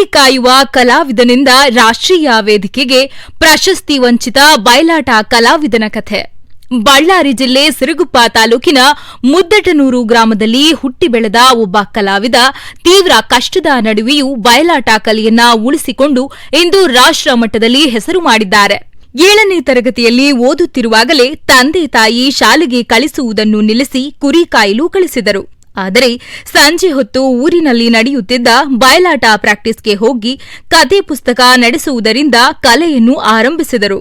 ಕುರಿ ಕಾಯುವ ಕಲಾವಿದನಿಂದ ರಾಷ್ಟ್ರೀಯ ವೇದಿಕೆಗೆ ಪ್ರಶಸ್ತಿ ವಂಚಿತ ಬಯಲಾಟ ಕಲಾವಿದನ ಕಥೆ. ಬಳ್ಳಾರಿ ಜಿಲ್ಲೆ ಸಿರುಗುಪ್ಪ ತಾಲೂಕಿನ ಮುದ್ದಟನೂರು ಗ್ರಾಮದಲ್ಲಿ ಹುಟ್ಟಿ ಬೆಳೆದ ಒಬ್ಬ ಕಲಾವಿದ ತೀವ್ರ ಕಷ್ಟದ ನಡುವೆಯೂ ಬಯಲಾಟ ಕಲೆಯನ್ನ ಉಳಿಸಿಕೊಂಡು ಇಂದು ರಾಷ್ಟ್ರ ಮಟ್ಟದಲ್ಲಿ ಹೆಸರು ಮಾಡಿದ್ದಾರೆ. 7ನೇ ತರಗತಿಯಲ್ಲಿ ಓದುತ್ತಿರುವಾಗಲೇ ತಂದೆ ತಾಯಿ ಶಾಲೆಗೆ ಕಳಿಸುವುದನ್ನು ನಿಲ್ಲಿಸಿ ಕುರಿ ಕಾಯಲು ಕಳಿಸಿದರು. ಆದರೆ ಸಂಜೆ ಹೊತ್ತು ಊರಿನಲ್ಲಿ ನಡೆಯುತ್ತಿದ್ದ ಬಯಲಾಟ ಪ್ರಾಕ್ಟೀಸ್ಗೆ ಹೋಗಿ ಕಥೆ ಪುಸ್ತಕ ನಡೆಸುವುದರಿಂದ ಕಲೆಯನ್ನು ಆರಂಭಿಸಿದರು.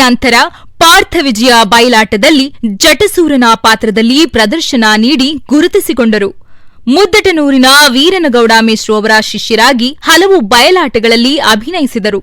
ನಂತರ ಪಾರ್ಥವಿಜಯ ಬಯಲಾಟದಲ್ಲಿ ಜಟಸೂರನ ಪಾತ್ರದಲ್ಲಿ ಪ್ರದರ್ಶನ ನೀಡಿ ಗುರುತಿಸಿಕೊಂಡರು. ಮುದ್ದಟನೂರಿನ ವೀರನಗೌಡ ಮೇಷ್ಟ್ರು ಅವರ ಶಿಷ್ಯರಾಗಿ ಹಲವು ಬಯಲಾಟಗಳಲ್ಲಿ ಅಭಿನಯಿಸಿದರು.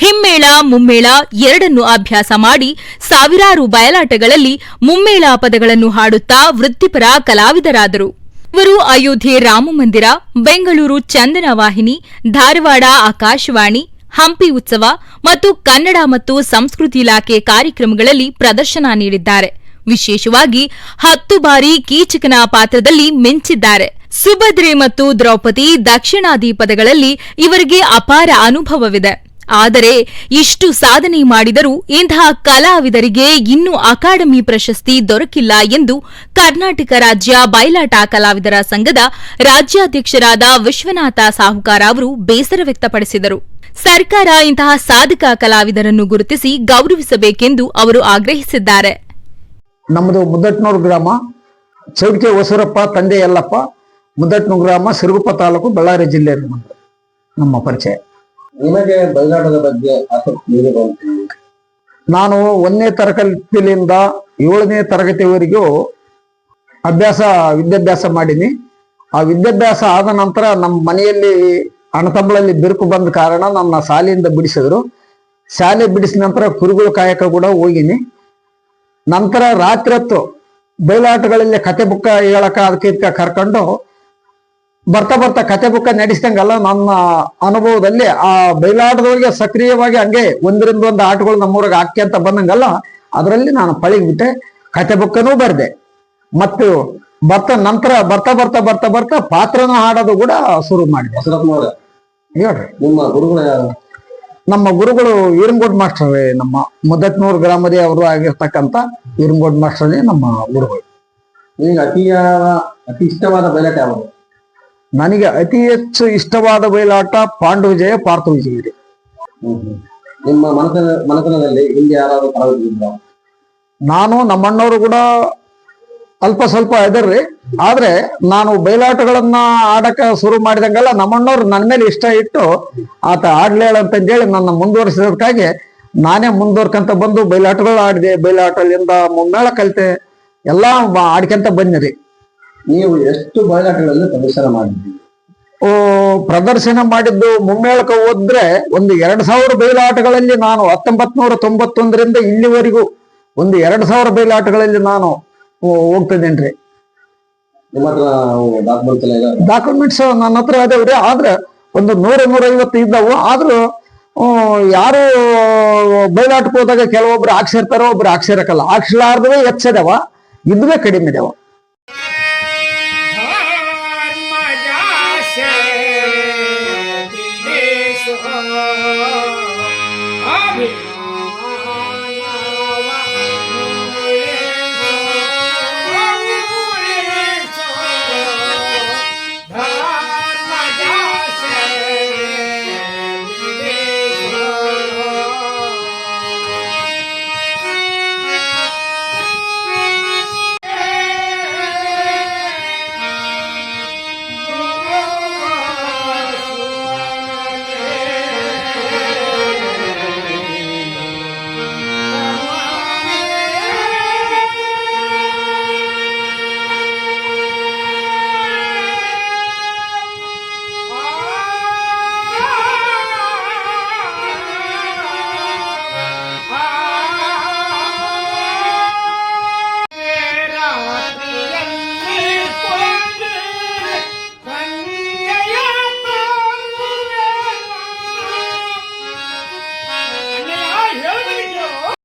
ಹಿಮ್ಮೇಳ ಮುಮ್ಮೇಳ ಎರಡನ್ನೂ ಅಭ್ಯಾಸ ಮಾಡಿ ಸಾವಿರಾರು ಬಯಲಾಟಗಳಲ್ಲಿ ಮುಮ್ಮೇಳ ಪದಗಳನ್ನು ಹಾಡುತ್ತಾ ವೃತ್ತಿಪರ ಕಲಾವಿದರಾದರು. ಇವರು ಅಯೋಧ್ಯೆ ರಾಮಮಂದಿರ, ಬೆಂಗಳೂರು ಚಂದನ ವಾಹಿನಿ, ಧಾರವಾಡ ಆಕಾಶವಾಣಿ, ಹಂಪಿ ಉತ್ಸವ ಮತ್ತು ಕನ್ನಡ ಮತ್ತು ಸಂಸ್ಕೃತಿ ಇಲಾಖೆ ಕಾರ್ಯಕ್ರಮಗಳಲ್ಲಿ ಪ್ರದರ್ಶನ ನೀಡಿದ್ದಾರೆ. ವಿಶೇಷವಾಗಿ 10 ಬಾರಿ ಕೀಚಕನ ಪಾತ್ರದಲ್ಲಿ ಮಿಂಚಿದ್ದಾರೆ. ಸುಭದ್ರೆ ಮತ್ತು ದ್ರೌಪದಿ ದಕ್ಷಿಣಾದಿ ಪದಗಳಲ್ಲಿ ಇವರಿಗೆ ಅಪಾರ ಅನುಭವವಿದೆ. ಆದರೆ ಇಷ್ಟು ಸಾಧನೆ ಮಾಡಿದರೂ ಇಂತಹ ಕಲಾವಿದರಿಗೆ ಇನ್ನೂ ಅಕಾಡೆಮಿ ಪ್ರಶಸ್ತಿ ದೊರಕಿಲ್ಲ ಎಂದು ಕರ್ನಾಟಕ ರಾಜ್ಯ ಬಯಲಾಟ ಕಲಾವಿದರ ಸಂಘದ ರಾಜ್ಯಾಧ್ಯಕ್ಷರಾದ ವಿಶ್ವನಾಥ ಸಾಹುಕಾರ ಅವರು ಬೇಸರ ವ್ಯಕ್ತಪಡಿಸಿದರು. ಸರ್ಕಾರ ಇಂತಹ ಸಾಧಕ ಕಲಾವಿದರನ್ನು ಗುರುತಿಸಿ ಗೌರವಿಸಬೇಕೆಂದು ಅವರು ಆಗ್ರಹಿಸಿದ್ದಾರೆ. ನಮ್ಮದು ಮುದ್ದಟನೂರು ಗ್ರಾಮ, ಚೌಡಿಕೆ ಹೊಸೂರಪ್ಪ, ತಂದೆ ಯಲ್ಲಪ್ಪ, ಮುದ್ದಟನೂರು ಗ್ರಾಮ, ಸಿರುಗುಪ್ಪ ತಾಲೂಕು, ಬಳ್ಳಾರಿ ಜಿಲ್ಲೆ. ನಮ್ಮ ಪರಿಚಯ. ನಿಮಗೆ ಬಯಲಾಟದ ಬಗ್ಗೆ ಆಸಕ್ತಿ ಹೇಗೆ ಬಂತು? ನಾನು 1ನೇ ತರಗತಿಯಿಂದ 7ನೇ ತರಗತಿವರೆಗೂ ವಿದ್ಯಾಭ್ಯಾಸ ಮಾಡೀನಿ. ಆ ವಿದ್ಯಾಭ್ಯಾಸ ಆದ ನಂತರ ನಮ್ಮ ಮನೆಯಲ್ಲಿ ಅಣ್ಣತಮ್ಮಗಳಲ್ಲಿ ಬಿರುಕು ಬಂದ ಕಾರಣ ನನ್ನ ಶಾಲೆಯಿಂದ ಬಿಡಿಸಿದ್ರು. ಶಾಲೆ ಬಿಡಿಸಿದ ನಂತರ ಕುರಿಗಳು ಕಾಯಕ ಕೂಡ ಹೋಗಿನಿ. ನಂತರ ರಾತ್ರಿ ಹೊತ್ತು ಬಯಲಾಟಗಳಲ್ಲಿ ಕತೆ ಬುಕ್ಕ ಹೇಳಕ ಅದಕ್ಕೆ ಕರ್ಕೊಂಡು ಬರ್ತಾ ಕತೆ ಬುಕ್ಕ ನಡೆಸಿದಂಗಲ್ಲ, ನನ್ನ ಅನುಭವದಲ್ಲಿ ಆ ಬಯಲಾಟದೊಳಗೆ ಸಕ್ರಿಯವಾಗಿ ಹಂಗೆ ಒಂದರಿಂದ ಒಂದು ಆಟಗಳು ನಮ್ಮೂರಾಗ ಹಾಕಿ ಅಂತ ಬಂದಂಗಲ್ಲ, ಅದರಲ್ಲಿ ನಾನು ಪಳಗಿಬಿಟ್ಟೆ. ಕತೆ ಬುಕ್ಕನೂ ಬರ್ದೆ. ಮತ್ತು ನಂತರ ಬರ್ತಾ ಪಾತ್ರನ ಹಾಡೋದು ಕೂಡ ಶುರು ಮಾಡಿದೆ. ಹೇಳ್ರಿ. ನಿಮ್ಮ ಗುರುಗಳು ಯಾರು? ನಮ್ಮ ಗುರುಗಳು ಈರಂಗೋಡ್ ಮಾಸ್ಟರ್, ನಮ್ಮ ಮುದ್ದಟನೂರು ಗ್ರಾಮದೇ ಅವರು ಆಗಿರ್ತಕ್ಕಂಥ ಈರಂಗೋಡ್ ಮಾಸ್ಟರ್ನೇ ನಮ್ಮ ಗುರುಗಳು. ನಿಮಗೆ ಅತಿ ಇಷ್ಟವಾದ ಬಯಲಾಟ ಯಾವುದು? ನನಗೆ ಅತಿ ಹೆಚ್ಚು ಇಷ್ಟವಾದ ಬಯಲಾಟ ಪಾಂಡವಜಯ, ಪಾರ್ಥವಿಜಯ ಇದೆ. ನಿಮ್ಮ ಮನತನದಲ್ಲಿ ಹಿಂದೆ ಯಾರಾದ್ರೂ ಕಲಾವಿದರಿದ್ರಾ? ನಾನು ನಮ್ಮಣ್ಣವರು ಕೂಡ ಅಲ್ಪ ಸ್ವಲ್ಪ ಇದರ್ರಿ. ಆದ್ರೆ ನಾನು ಬಯಲಾಟಗಳನ್ನ ಆಡಕ ಶುರು ಮಾಡಿದಂಗೆಲ್ಲ ನಮ್ಮಣ್ಣವ್ರು ನನ್ನ ಮೇಲೆ ಇಷ್ಟ ಇಟ್ಟು ಆತ ಆಡ್ಲೇಳ ಅಂತಂದೇಳಿ ನನ್ನ ಮುಂದುವರಿಸಿದಕ್ಕಾಗಿ ನಾನೇ ಮುಂದುವರ್ಕಂತ ಬಂದು ಬಯಲಾಟಗಳು ಆಡಿದೆ. ಬಯಲಾಟದಿಂದ ಮುಮ್ಮೇಳ ಕಲಿತೆ, ಎಲ್ಲಾ ಆಡ್ಕೊಂತ ಬಂದಿರಿ. ನೀವು ಎಷ್ಟು ಬಯಲಾಟಗಳಲ್ಲಿ ಪ್ರದರ್ಶನ ಮಾಡಿದ್ದೀರಿ? ಪ್ರದರ್ಶನ ಮಾಡಿದ್ದು ಮುಮ್ಮೇಳಕ್ಕೆ ಹೋದ್ರೆ ಒಂದು 2000 ಬಯಲಾಟಗಳಲ್ಲಿ ನಾನು 1991ರಿಂದ ಇಲ್ಲಿವರೆಗೂ ಒಂದು 2000 ಬಯಲಾಟಗಳಲ್ಲಿ ನಾನು ಹೋಗ್ತಿದ್ದೇನ್ರಿ. ನಿಮ್ಮ ಹತ್ರ ಡಾಕ್ಯುಮೆಂಟ್ಸ್ ನನ್ನ ಹತ್ರ ಅದಾವ್ರಿ. ಆದ್ರೆ ಒಂದು 100-150 ಇದ್ದಾವು. ಆದ್ರೂ ಯಾರು ಬಯಲಾಟಕ್ಕೆ ಹೋದಾಗ ಕೆಲವೊಬ್ರು ಹಾಕ್ಸಿರ್ತಾರೋ, ಒಬ್ರು ಹಾಕ್ಸಿರಕಲ್ಲ. ಹಾಕ್ಸಲಾರ್ದವೇ ಹೆಚ್ಚದವ, ಇದುವೇ ಕಡಿಮೆ ಇದಾವ. Yeah.